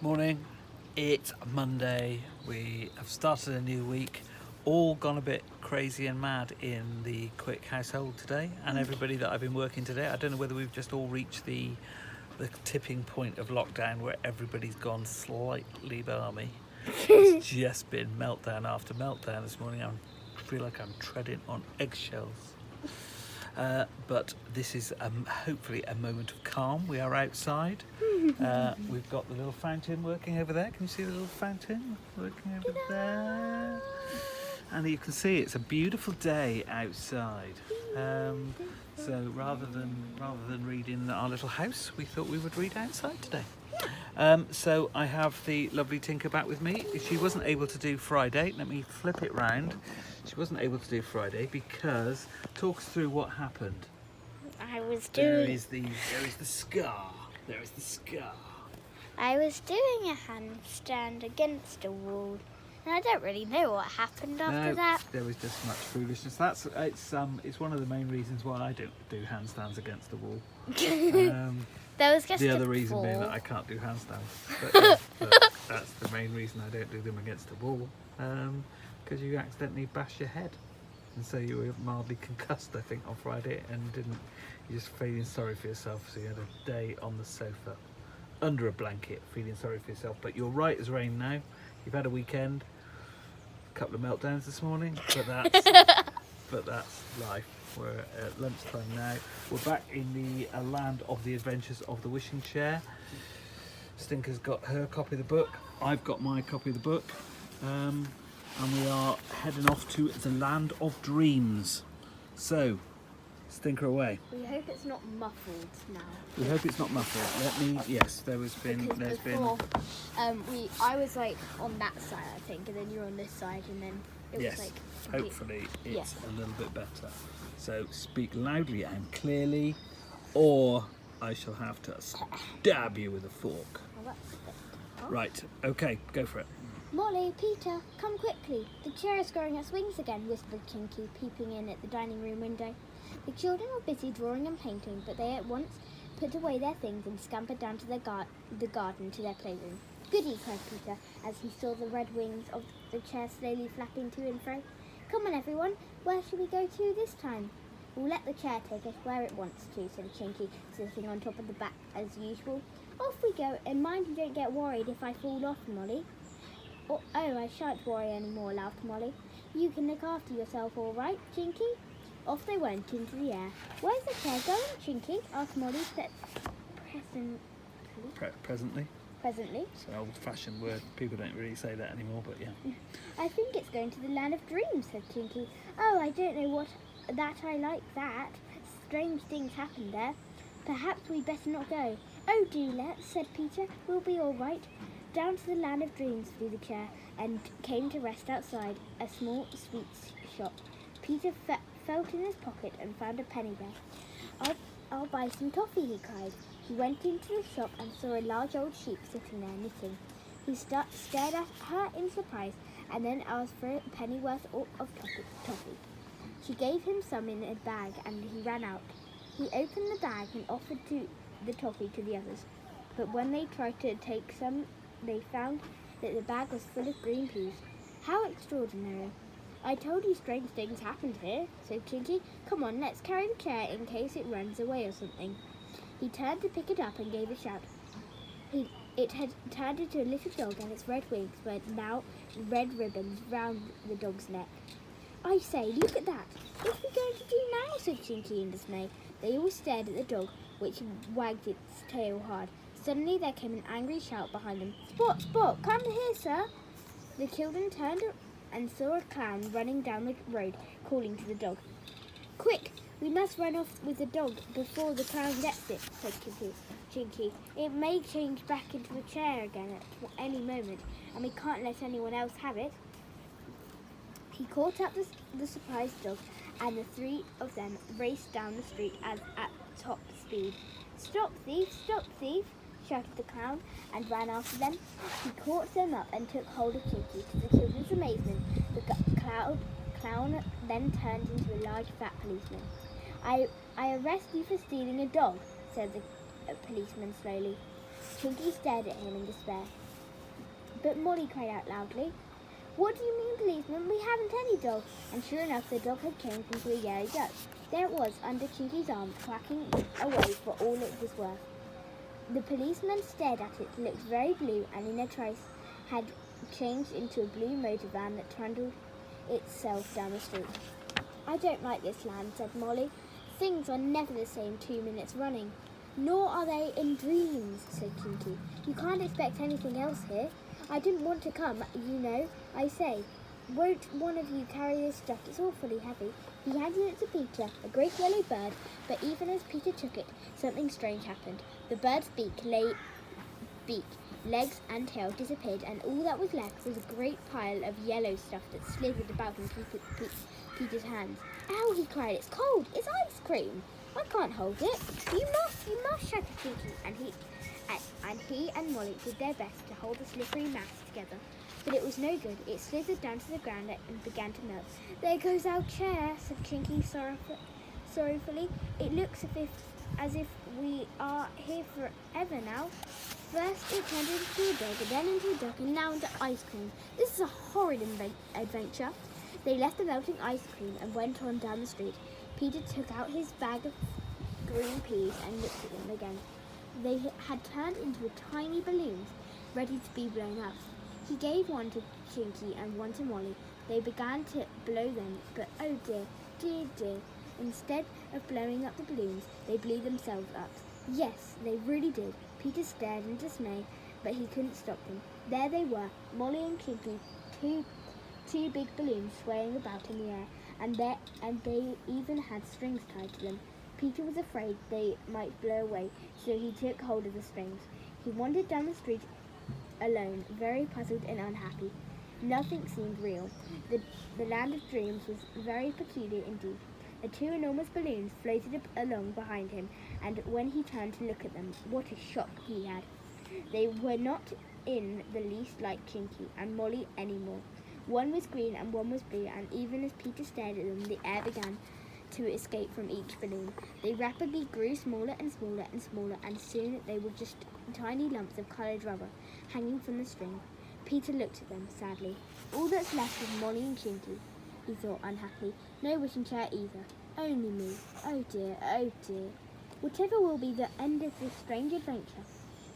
Morning. It's Monday. We have started a new week. All gone a bit crazy and mad in the Quick household today, and everybody that I've been working today. I don't know whether we've just all reached the tipping point of lockdown where everybody's gone slightly balmy. It's just been meltdown after meltdown this morning. I feel like I'm treading on eggshells. But this is hopefully a moment of calm. We are outside. We've got the little fountain working over there. Can you see the little fountain working over there? And you can see it's a beautiful day outside. So rather than reading our little house, we thought we would read outside today. So I have the lovely Tinker back with me. She wasn't able to do Friday. Let me flip it round. She wasn't able to do Friday because talk us through what happened. I was There doing is the scar. There is the scar. a handstand against a wall, and I don't really know what happened after that. There was just much foolishness. It's one of the main reasons why I don't do handstands against the wall. There was just The a other reason fall. being that I can't do handstands. But that's the main reason I don't do them against the wall. Because you accidentally bash your head. And so you were mildly concussed, I think, on Friday, and you're just feeling sorry for yourself. So you had a day on the sofa, under a blanket, feeling sorry for yourself. But you're right as rain now. You've had a weekend, a couple of meltdowns this morning, but that's life. We're at lunchtime now. We're back in the land of the adventures of the wishing chair. Stinker's got her copy of the book. I've got my copy of the book. And we are heading off to the land of dreams. So, Stinker away. We hope it's not muffled now. We hope it's not muffled. Yes, I was like on that side, I think, and then you're on this side, and then it yes, was like hopefully it's a little bit better. So speak loudly and clearly, or I shall have to stab you with a fork. Oh, that's a bit. Right, okay, go for it. Molly, Peter, come quickly. The chair is growing its wings again, whispered Kinky, peeping in at the dining room window. The children were busy drawing and painting, but they at once put away their things and scampered down to the garden to their playroom. Goody, cried Peter, as he saw the red wings of the chair slowly flapping to and fro. Come on, everyone. Where shall we go to this time? We'll let the chair take us where it wants to, said Chinky, sitting on top of the back as usual. Off we go, and mind you don't get worried if I fall off, Molly. Oh, I shan't worry any more, laughed Molly. You can look after yourself all right, Chinky? Off they went into the air. Where's the chair going, Chinky? Asked Molly Presently. Presently. It's an old-fashioned word. People don't really say that anymore, but yeah. I think it's going to the land of dreams, said Chinky. Oh, I don't know what that I like that. Strange things happen there. Perhaps we'd better not go. Oh, do let's, said Peter. We'll be all right. Down to the land of dreams flew the chair and came to rest outside a small sweets shop. Peter felt in his pocket and found a penny there. I'll buy some toffee, he cried. He went into the shop and saw a large old sheep sitting there knitting. He stared at her in surprise and then asked for a pennyworth of toffee. She gave him some in a bag and he ran out. He opened the bag and offered the toffee to the others. But when they tried to take some, they found that the bag was full of green peas. How extraordinary. I told you strange things happened here, said Chinky. Come on, let's carry the chair in case it runs away or something. He turned to pick it up and gave a shout. It had turned into a little dog and its red wings were now red ribbons round the dog's neck. I say, look at that. What are we going to do now, said Chinky in dismay. They all stared at the dog, which wagged its tail hard. Suddenly there came an angry shout behind them. Spot, Spot, come here, sir. The children turned and saw a clown running down the road, calling to the dog. Quick, we must run off with the dog before the clown gets it, said Chinky. It may change back into the chair again at any moment, and we can't let anyone else have it. He caught up the surprised dog, and the three of them raced down the street at top speed. Stop thief, shouted the clown, and ran after them. He caught them up and took hold of Chinky. To the children's amazement, the clown then turned into a large fat policeman. I arrest you for stealing a dog, said the policeman slowly. Chinky stared at him in despair. But Molly cried out loudly, "What do you mean, policeman? We haven't any dog." And sure enough, the dog had changed into a yellow duck. There it was, under Kinky's arm, quacking away for all it was worth. The policeman stared at it, looked very blue, and in a trice had changed into a blue motor van that trundled itself down the street. "I don't like this land," said Molly. "Things are never the same 2 minutes running." "Nor are they in dreams," said Kinky. "You can't expect anything else here. I didn't want to come, you know. I say, won't one of you carry this stuff? It's awfully heavy." He handed it to Peter, a great yellow bird, but even as Peter took it, something strange happened. The bird's legs and tail disappeared, and all that was left was a great pile of yellow stuff that slithered about in Peter's hands. "Ow!" he cried. "It's cold! It's ice cream! I can't hold it!" You must, shouted Kinky, and he and Molly did their best to hold the slippery mass together. But it was no good. It slithered down to the ground and began to melt. "There goes our chair," said Kinky sorrowfully. "It looks as if we are here forever now. First it turned into a dog, then into a duck, and now into ice cream. This is a horrid adventure." They left the melting ice cream and went on down the street. Peter took out his bag of green peas and looked at them again. They had turned into tiny balloons, ready to be blown up. He gave one to Kinky and one to Molly. They began to blow them, but oh dear, dear, dear. Instead of blowing up the balloons, they blew themselves up. Yes, they really did. Peter stared in dismay, but he couldn't stop them. There they were, Molly and Kinky, two big balloons swaying about in the air, and they even had strings tied to them. Peter was afraid they might blow away, so he took hold of the strings. He wandered down the street alone, very puzzled and unhappy. Nothing seemed real. The land of dreams was very peculiar indeed. The two enormous balloons floated along behind him, and when he turned to look at them, what a shock he had. They were not in the least like Kinky and Molly anymore. One was green and one was blue, and even as Peter stared at them, the air began to escape from each balloon. They rapidly grew smaller and smaller and smaller, and soon they were just tiny lumps of coloured rubber hanging from the string. Peter looked at them sadly. "All that's left is Molly and Kinky," he thought unhappily. "No wishing chair either. Only me. Oh dear, oh dear. Whatever will be the end of this strange adventure?"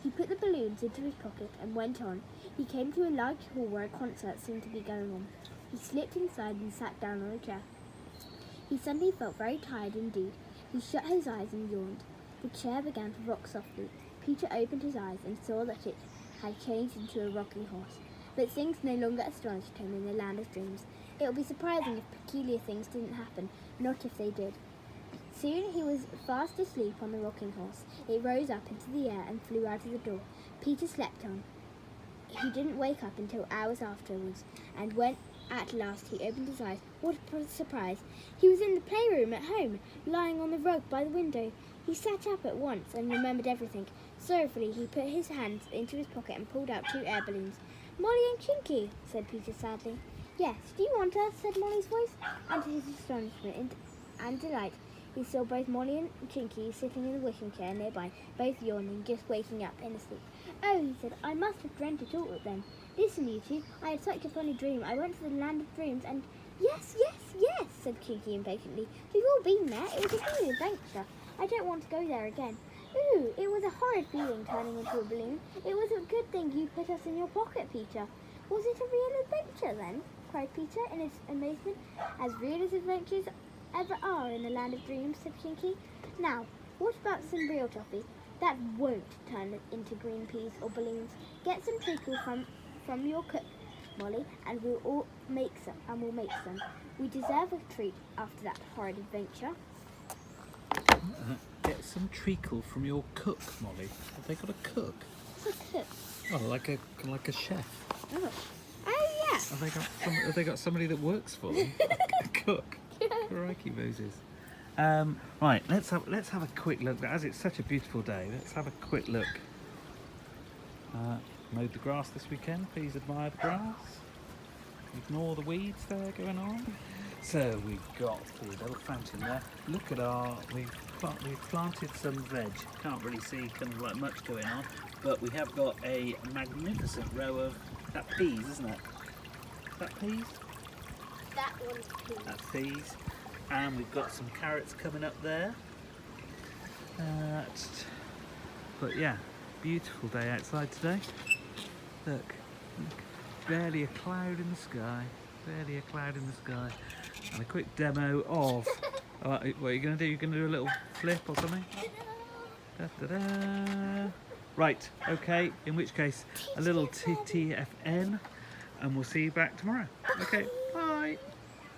He put the balloons into his pocket and went on. He came to a large hall where a concert seemed to be going on. He slipped inside and sat down on a chair. He suddenly felt very tired indeed. He shut his eyes and yawned. The chair began to rock softly. Peter opened his eyes and saw that it had changed into a rocking horse. But things no longer astonished him in the land of dreams. It would be surprising if peculiar things didn't happen, not if they did. Soon he was fast asleep on the rocking horse. It rose up into the air and flew out of the door. Peter slept on. He didn't wake up until hours afterwards, and when at last he opened his eyes, what a surprise! He was in the playroom at home, lying on the rug by the window. He sat up at once and remembered everything. Sorrowfully he put his hands into his pocket and pulled out 2 air balloons. "Molly and Kinky," said Peter sadly. "Yes, do you want us?" said Molly's voice, and to his astonishment and delight he saw both Molly and Kinky sitting in the wishing chair nearby, both yawning, just waking up in a sleep. "Oh," he said, "I must have dreamt it all then. Listen, you two, I had such a funny dream. I went to the land of dreams and—" "Yes, said Kinky impatiently. "We've all been there. It was a real adventure. I don't want to go there again. Ooh, it was a horrid feeling turning into a balloon. It was a good thing you put us in your pocket, Peter." "Was it a real adventure then?" cried Peter in his amazement. "As real as adventures ever are in the land of dreams," said Kinky. "Now, what about some real toffee? That won't turn into green peas or balloons. Get some treacle from your cook, Molly, and we'll make some. We deserve a treat after that horrid adventure." Get some treacle from your cook, Molly. Have they got a cook? What's a cook? Oh, like a chef. Oh yeah. Have they got somebody that works for them? A cook. Crikey Moses. Right, let's have a quick look. As it's such a beautiful day, let's have a quick look. Mowed the grass this weekend. Please admire the grass. Ignore the weeds there going on. So we've got the little fountain there. Look at we've planted some veg. Can't really see kind of like much going on, but we have got a magnificent row of That peas, isn't it? Is that peas? That one's pink. That's peas. And we've got some carrots coming up there. But yeah, beautiful day outside today. Look, barely a cloud in the sky. Barely a cloud in the sky. And a quick demo of. What are you going to do? You're going to do a little flip or something? Da, da, da. Right, okay, in which case a little TTFN, and we'll see you back tomorrow. Okay, bye.